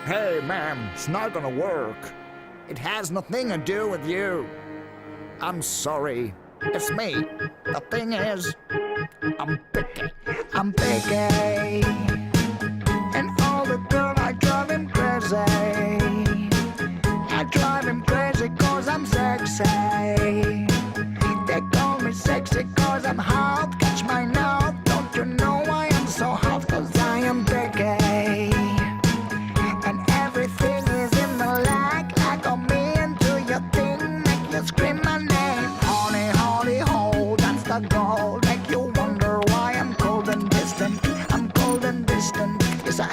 Hey, ma'am, it's not gonna work. It has nothing to do with you. I'm sorry. It's me. The thing is, I'm picky. I'm picky. And all the girl, I drive him crazy. I drive him crazy cause I'm sexy. They call me sexy cause I'm hot. Catch my note. Don't you know I am so hot cause I am picky. And everything is in the like on me into your thing. Make you scream my name. Honey, honey, ho, that's the goal. Make you wonder why I'm cold and distant. I'm cold and distant. Yes, I